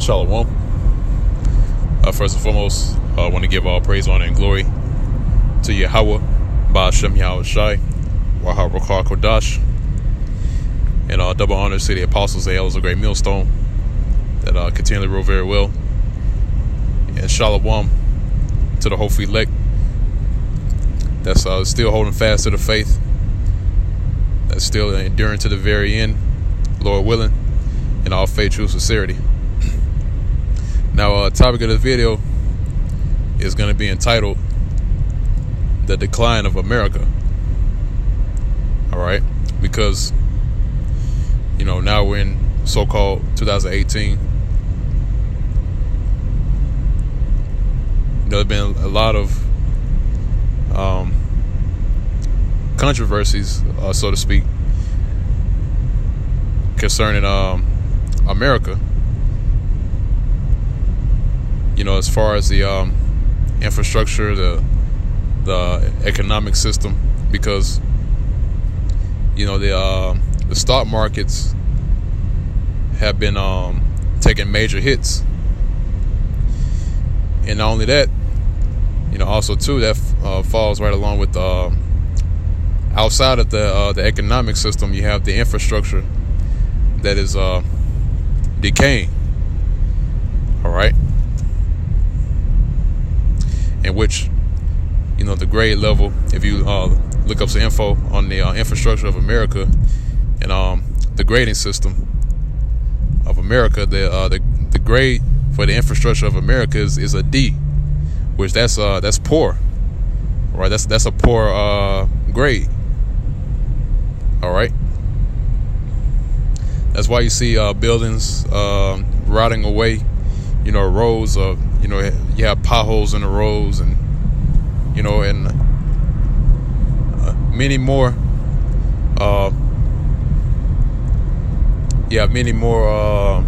Shalom. First and foremost, I want to give all praise, honor, and glory to Yahweh, Ba'ashem Yahweh Shai, Wahar Rokar Kodash, and double honors to the apostles. The elders, a great millstone that continually roll very well. And Shalom to the hopefully elect that's still holding fast to the faith, that's still enduring to the very end, Lord willing, in all faith, true sincerity. Now, topic of this video is going to be entitled "The Decline of America." All right, because now we're in so-called 2018. There's been a lot of controversies, so to speak, concerning America. As far as the infrastructure, the economic system, because the stock markets have been taking major hits, and not only that, also too, that falls right along with outside of the economic system, you have the infrastructure that is decaying. All right. In which, the grade level, if you look up some info on the infrastructure of America and the grading system of America, the grade for the infrastructure of America is a D, which that's poor, right? That's a poor grade. All right. That's why you see buildings rotting away. Roads of you have potholes in the roads, and and many more. Many more.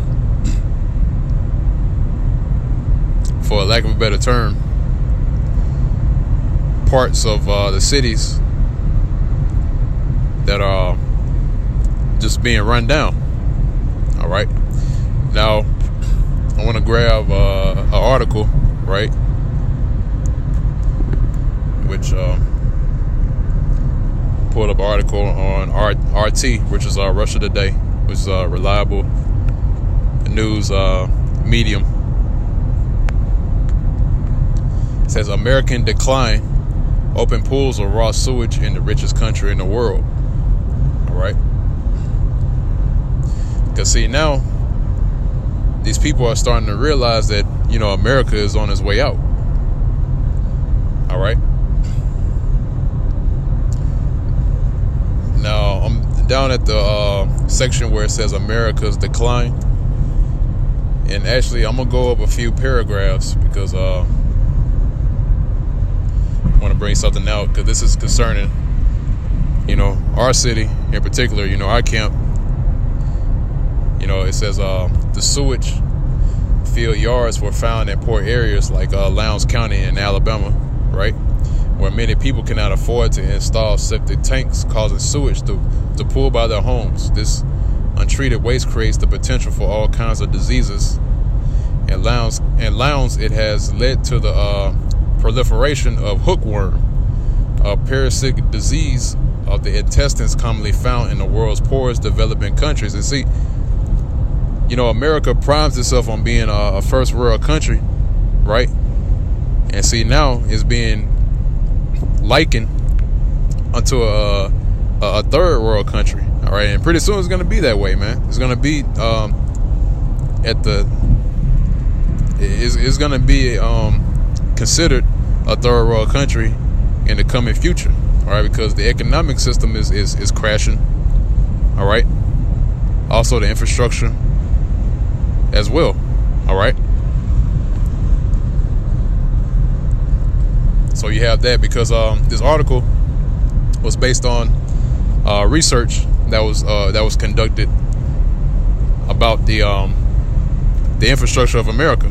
For lack of a better term, parts of the cities that are just being run down. All right, now I want to grab an article, right, which pulled up an article on RT, which is Russia Today, which is a reliable news medium. It says American decline, open pools of raw sewage in the richest country in the world. All right, because see, now these people are starting to realize that America is on its way out. All right. Now I'm down at the section where it says America's decline, and actually I'm gonna go up a few paragraphs because I want to bring something out, because this is concerning our city in particular, our camp. It says the sewage filled yards were found in poor areas like Lowndes County in Alabama, right, where many people cannot afford to install septic tanks, causing sewage to pool by their homes. This untreated waste creates the potential for all kinds of diseases. And Lowndes, it has led to the proliferation of hookworm, a parasitic disease of the intestines commonly found in the world's poorest developing countries. And see, America prides itself on being a first world country, right? And see, now it's being likened unto a third world country. All right, and pretty soon it's going to be that way, man. It's going to be it's going to be considered a third world country in the coming future. All right, because the economic system is crashing. All right, also the infrastructure as well. All right, so you have that, because this article was based on research that was conducted about the infrastructure of America.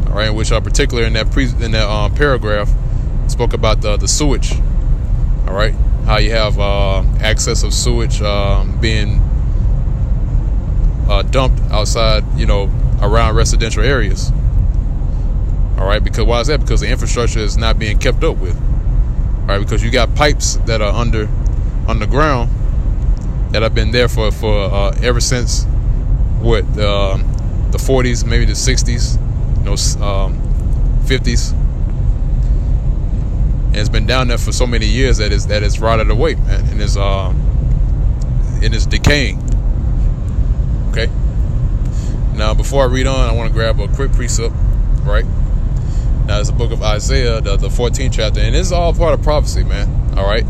All right, which particularly in that paragraph spoke about the sewage. All right, how you have access of sewage being dumped outside, around residential areas. All right, because why is that? Because the infrastructure is not being kept up with. All right, because you got pipes that are underground that have been there for ever since the 40s, maybe the 60s, 50s, and it's been down there for so many years that it's rotted away, man, and it's decaying. Okay. Now, before I read on, I want to grab a quick precept, right? Now, it's the book of Isaiah, the 14th chapter, and this is all part of prophecy, man. All right.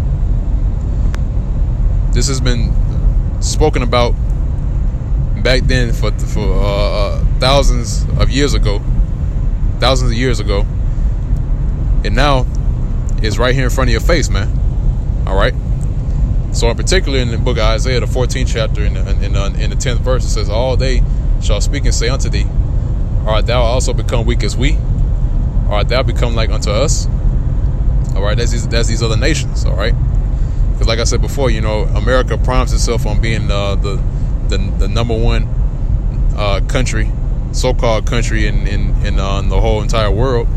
This has been spoken about back then for thousands of years ago, and now it's right here in front of your face, man. All right. So, in particular, in the book of Isaiah, the 14th chapter, in the 10th verse, it says, "All they shall speak and say unto thee, Art thou also become weak as we? Art thou become like unto us?" All right, that's these other nations. All right, because like I said before, America prides itself on being the number one country, so-called country in the whole entire world.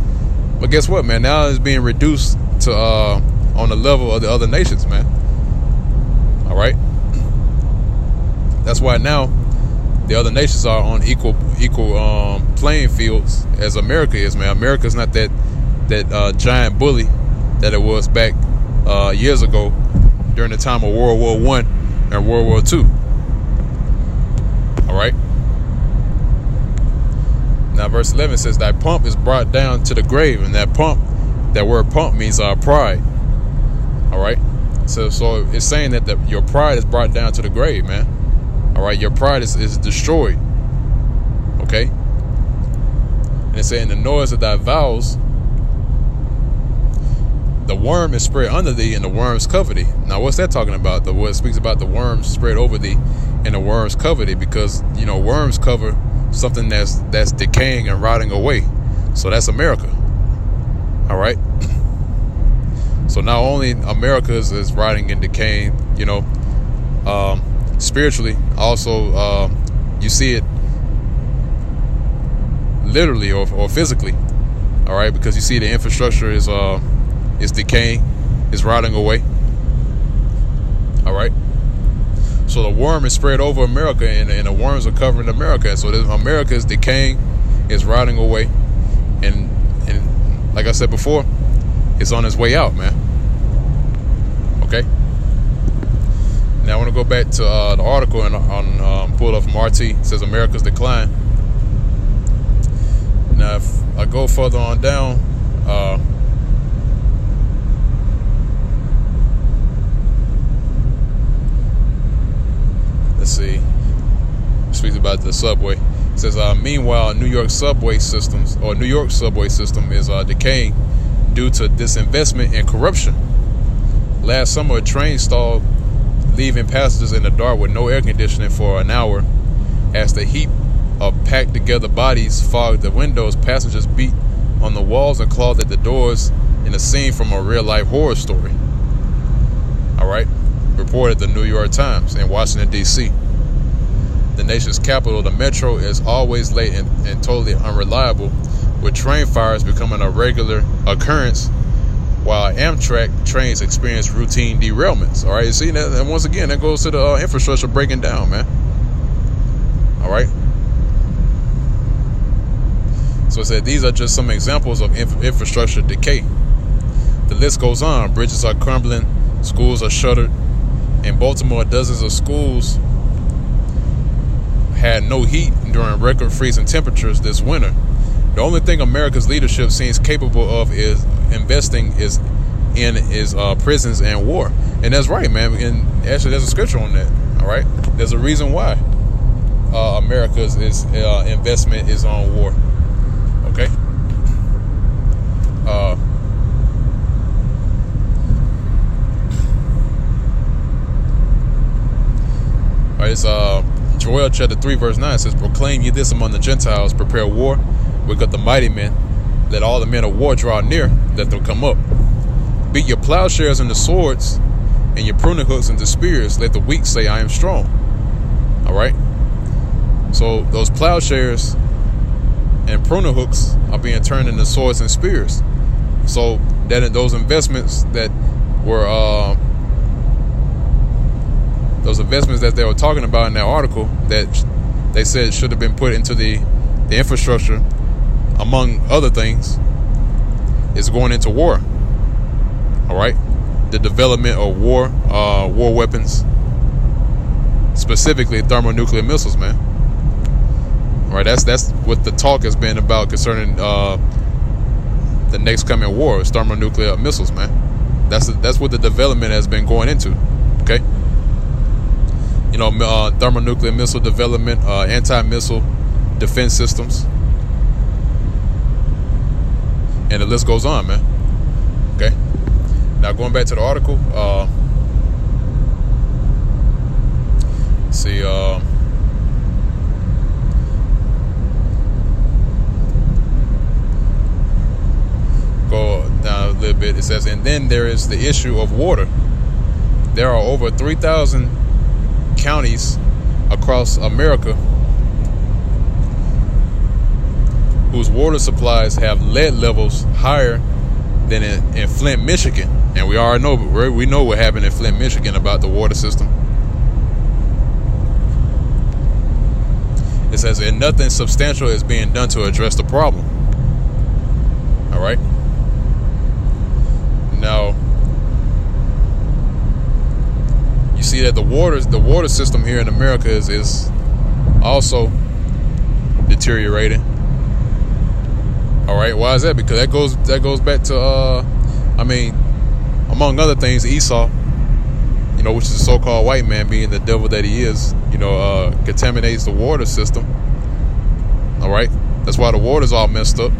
But guess what, man? Now it's being reduced to on the level of the other nations, man. All right, that's why now the other nations are on equal playing fields as America is, man. America's not that giant bully that it was back years ago during the time of World War I and World War II. All right. Now, verse 11 says, "Thy pomp is brought down to the grave," and that word "pomp" means pride. All right. So it's saying that your pride is brought down to the grave, man. All right, your pride is destroyed. Okay? And it's saying, "The noise of thy vows, the worm is spread under thee, and the worms cover thee." Now, what's that talking about? The word speaks about the worms spread over thee, and the worms cover thee, because worms cover something that's decaying and rotting away. So that's America. All right. So not only America is rotting and decaying, spiritually, also you see it literally or physically. All right, because you see the infrastructure is decaying, is rotting away. All right. So the worm is spread over America, and the worms are covering America. So America is decaying, is rotting away, and like I said before, it's on its way out, man. Okay. Now I want to go back to the article on pulled up from RT. It says America's decline. Now if I go further on down, let's see. It speaks about the subway. It says, "Meanwhile, New York subway system is decaying due to disinvestment and corruption. Last summer, a train stalled, leaving passengers in the dark with no air conditioning for an hour. As the heap of packed together bodies fogged the windows, passengers beat on the walls and clawed at the doors in a scene from a real-life horror story." All right, reported the New York Times in Washington, D.C. The nation's capital, the metro, is always late and totally unreliable, with train fires becoming a regular occurrence, while Amtrak trains experience routine derailments. All right, you see that? And once again, that goes to the infrastructure breaking down, man. All right. So it said these are just some examples of infrastructure decay. The list goes on. Bridges are crumbling, schools are shuttered. In Baltimore, dozens of schools had no heat during record freezing temperatures this winter. The only thing America's leadership seems capable of is investing in prisons and war. And that's right, man. And actually, there's a scripture on that. All right, there's a reason why America's investment is on war. Okay. All right, it's Joel chapter 3 verse 9 says, "Proclaim ye this among the Gentiles, prepare war, wake up the mighty men, let all the men of war draw near, let them come up. Beat your plowshares into swords, and your pruning hooks into spears, let the weak say, I am strong." All right. So those plowshares and pruner hooks are being turned into swords and spears. So that those investments that were they were talking about in that article that they said should have been put into the infrastructure, among other things, is going into war. All right, the development of war weapons, specifically thermonuclear missiles, man. All right, that's what the talk has been about concerning the next coming war is thermonuclear missiles, man. That's what the development has been going into. Okay, you know, thermonuclear missile development, anti-missile defense systems, and the list goes on, man. Okay, now going back to the article, see, go down a little bit. It says, and then there is the issue of water. There are over 3,000 counties across America whose water supplies have lead levels higher than in Flint, Michigan. And we already know, we know what happened in Flint, Michigan about the water system. It says, and nothing substantial is being done to address the problem. All right. Now, you see that the water system here in America is also deteriorating. All right, why is that? Because that goes back to among other things, Esau, you know, which is a so-called white man, being the devil that he is, you know, contaminates the water system. All right, that's why the water's all messed up.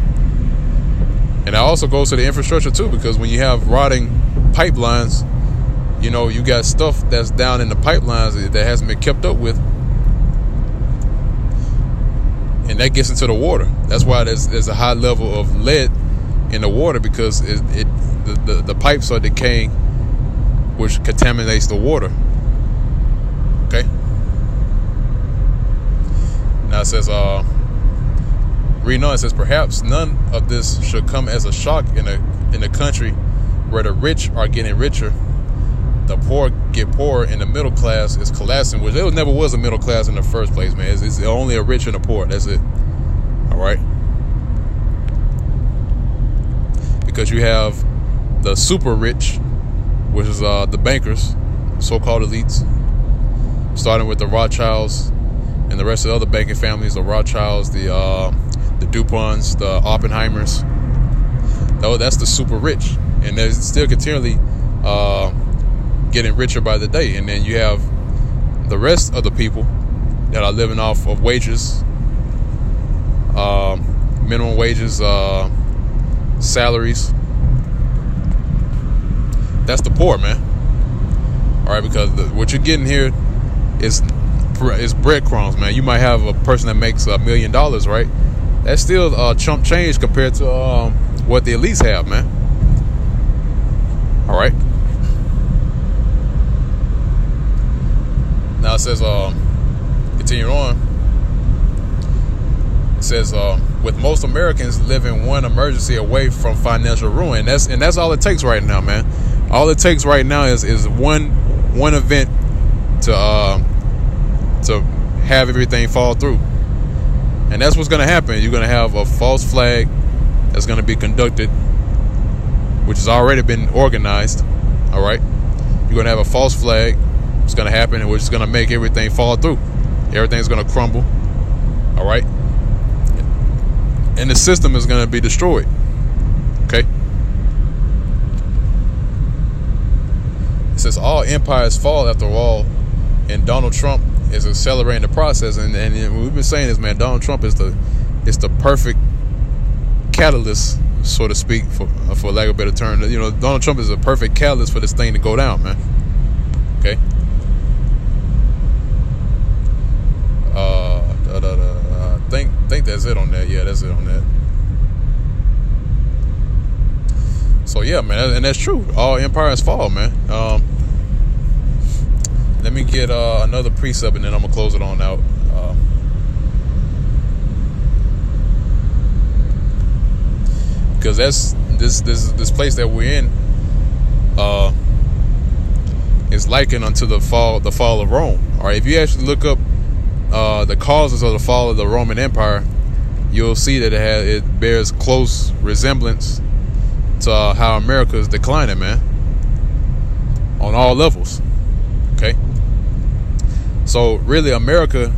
And that also goes to the infrastructure too, because when you have rotting pipelines, you know, you got stuff that's down in the pipelines that hasn't been kept up with, and that gets into the water. That's why there's a high level of lead in the water, because the pipes are decaying, which contaminates the water. Okay. Now it says, reading on, it says, perhaps none of this should come as a shock in a country where the rich are getting richer, the poor get poorer, and the middle class is collapsing, which there never was a middle class in the first place, man. It's only a rich and a poor. That's it. All right. Because you have the super rich, which is the bankers, so-called elites, starting with the Rothschilds and the rest of the other banking families, the Rothschilds, the DuPonts, the Oppenheimers. That's the super rich, and they're still continually getting richer by the day. And then you have the rest of the people that are living off of wages, minimum wages, salaries. That's the poor, man. All right, because what you're getting here is breadcrumbs, man. You might have a person that makes $1 million, right? That's still chump change compared to what the elites have, man. All right. Now it says, continuing on, it says, with most Americans living one emergency away from financial ruin. That's all it takes right now, man. All it takes right now is one event to have everything fall through. And that's what's going to happen. You're going to have a false flag that's going to be conducted, which has already been organized. All right. You're going to have a false flag. It's going to happen, and which is going to make everything fall through. Everything's going to crumble. All right. And the system is going to be destroyed. Okay. It says all empires fall after all, and Donald Trump is accelerating the process. And we've been saying this, man. Donald Trump is the perfect catalyst, so to speak, for lack of a better term. You know, Donald Trump is a perfect catalyst for this thing to go down, man. Okay. I think that's it on that. Yeah, that's it on that. So yeah, man, and that's true. All empires fall, man. Let me get another precept, and then I'm gonna close it on out. because that's this place that we're in is likened unto the fall of Rome. All right, if you actually look up the causes of the fall of the Roman Empire, you'll see that it bears close resemblance to how America is declining, man, on all levels. Okay, so really, America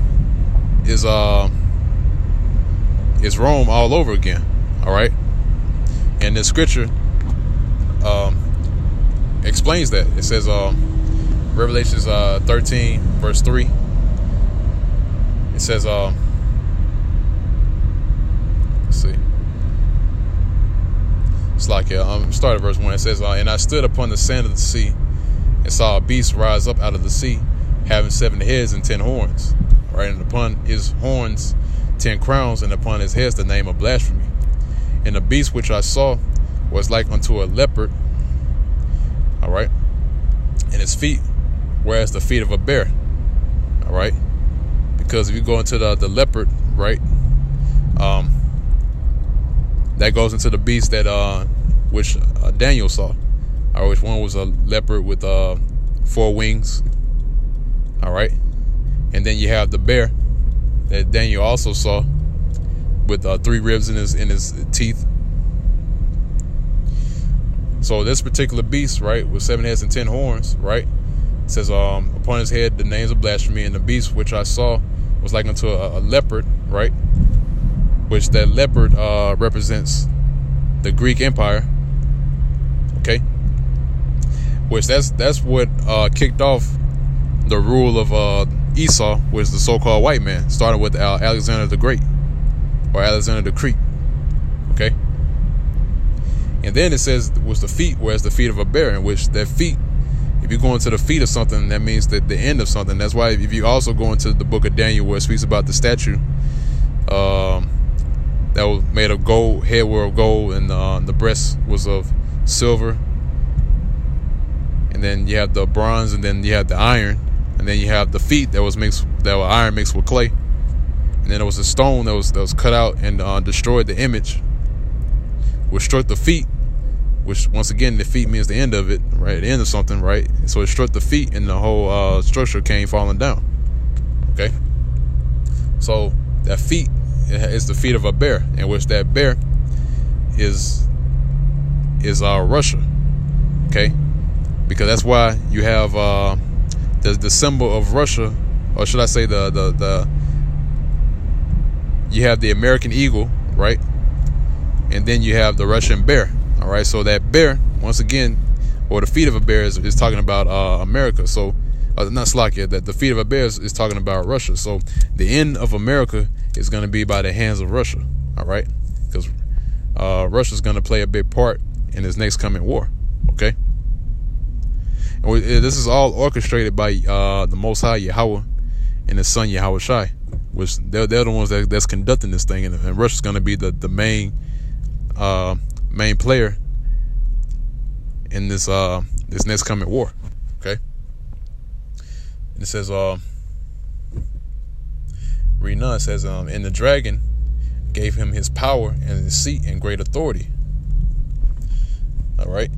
is Rome all over again. All right, and the scripture explains that. It says, Revelations 13 verse 3. It says, let's see. It's like, start at verse 1. It says, and I stood upon the sand of the sea and saw a beast rise up out of the sea, having 7 heads and 10 horns. Right, and upon his horns 10 crowns, and upon his heads the name of blasphemy. And the beast which I saw was like unto a leopard. All right, and his feet were as the feet of a bear. All right, because if you go into the leopard, right, that goes into the beast that which Daniel saw. Which one was a leopard with 4 wings. All right, and then you have the bear that Daniel also saw with 3 ribs in his teeth. So this particular beast, right, with 7 heads and 10 horns, right, it says, upon his head the names of blasphemy, and the beast which I saw was like unto a leopard, right, which that leopard represents the Greek Empire. Okay, which that's what kicked off the rule of Esau, which is the so-called white man, starting with Alexander the Great, or Alexander the Great. Okay, and then it says was the feet, whereas the feet of a bear, in which that feet, if you go into the feet of something, that means that the end of something. That's why if you also go into the book of Daniel, where it speaks about the statue that was made of gold, head were of gold, and the breast was of silver, and then you have the bronze, and then you have the iron, and then you have the feet that were iron mixed with clay, and then there was a stone that was cut out and destroyed the image, which struck the feet, which once again the feet means the end of it, right? The end of something, right? So it struck the feet, and the whole structure came falling down. Okay, so that feet is the feet of a bear, in which that bear is Russia. Okay, because that's why you have the symbol of Russia, or should I say you have the American eagle, right? And then you have the Russian bear. All right, so that bear, once again, or the feet of a bear is talking about America. So not Slovakia, that the feet of a bear is talking about Russia. So the end of America is going to be by the hands of Russia. All right, because Russia's going to play a big part in this next coming war. Okay, and this is all orchestrated by the Most High Yahweh and His Son Yahweh Shai, which they're the ones that's conducting this thing, and Russia's going to be the main player in this next coming war. Okay, and it says read 9, it says and the dragon gave him his power and his seat and great authority. All right,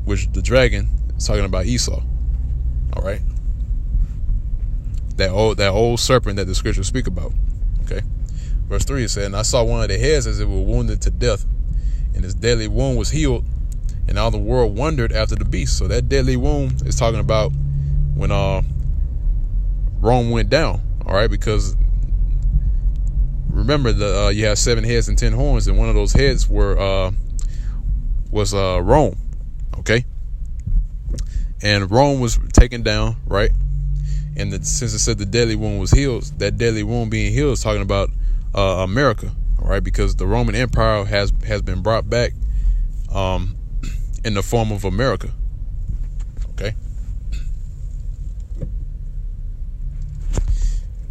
which the dragon is talking about Esau. All right, that old serpent that the scriptures speak about. Okay, verse 3, it said, and I saw one of the heads as it were wounded to death, and his deadly wound was healed, and all the world wondered after the beast. So that deadly wound is talking about when Rome went down. All right, because remember you have 7 heads and 10 horns, and one of those heads was Rome. Okay, and Rome was taken down, right? And since it said the deadly wound was healed, that deadly wound being healed is talking about America. All right, because the Roman Empire has been brought back in the form of America. Okay.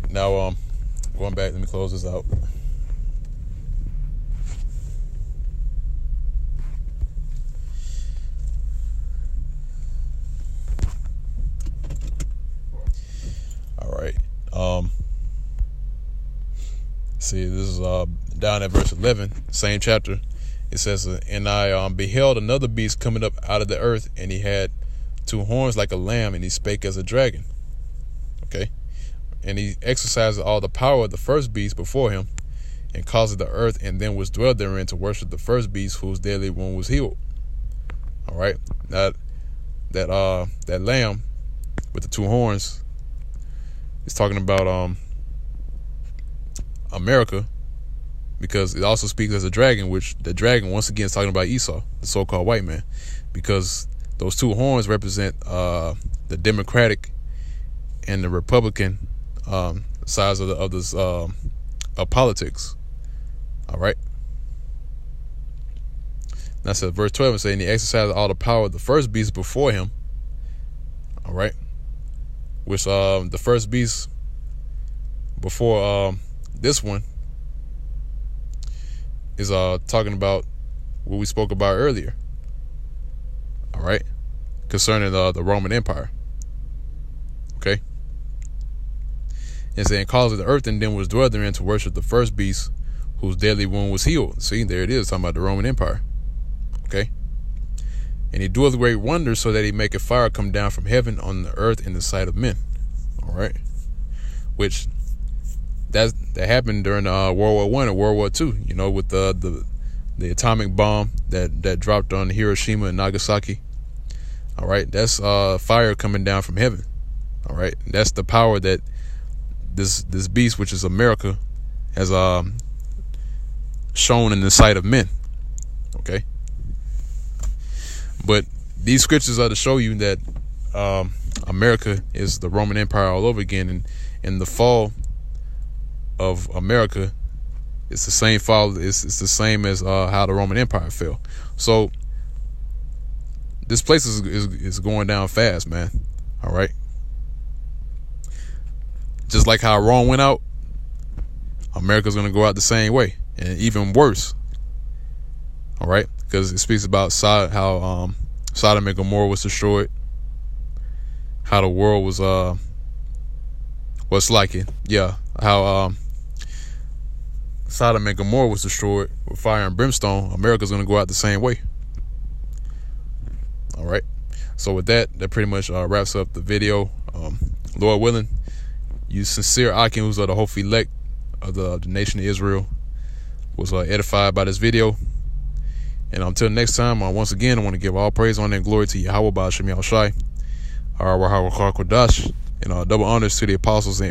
Now, going back, let me close this out. All right. See, this is down at verse 11, same chapter. It says, and I beheld another beast coming up out of the earth, and he had 2 horns like a lamb, and he spake as a dragon. Okay. And he exercised all the power of the first beast before him, and caused the earth and them which dwell therein to worship the first beast, whose deadly wound was healed. All right. That lamb with the 2 horns is talking about America, because it also speaks as a dragon, which the dragon once again is talking about Esau, the so-called white man, because those 2 horns represent the Democratic and the Republican sides of politics. All right. That's at verse 12. It's saying he exercised all the power of the first beast before him. All right. Which the first beast before this one is talking about what we spoke about earlier. All right. Concerning the Roman Empire. Okay. And saying, caused the earth and them was dwell therein to worship the first beast, whose deadly wound was healed. See, there it is, talking about the Roman Empire. Okay. And he doeth great wonders, so that he maketh fire come down from heaven on the earth in the sight of men. All right. Which that happened during World War I and World War II, you know, with the atomic bomb that dropped on Hiroshima and Nagasaki. All right. That's fire coming down from heaven. All right. That's the power that this beast, which is America, has shown in the sight of men. Okay. But these scriptures are to show you that America is the Roman Empire all over again, and the fall of America is the same fall. It's the same as how the Roman Empire fell. So this place is going down fast, man. All right. Just like how Rome went out, America's going to go out the same way, and even worse. All right, because it speaks about how Sodom and Gomorrah was destroyed, how the world was what's like it, how Sodom and Gomorrah was destroyed with fire and brimstone. America's going to go out the same way. All right, so with that pretty much wraps up the video. Lord willing, you sincere Akim, who's the hopeful elect of the nation of Israel, was edified by this video. And until next time, once again, I want to give all praise, honor, and glory to Yahweh Ba'ashem Yahushai, and double honors to the apostles and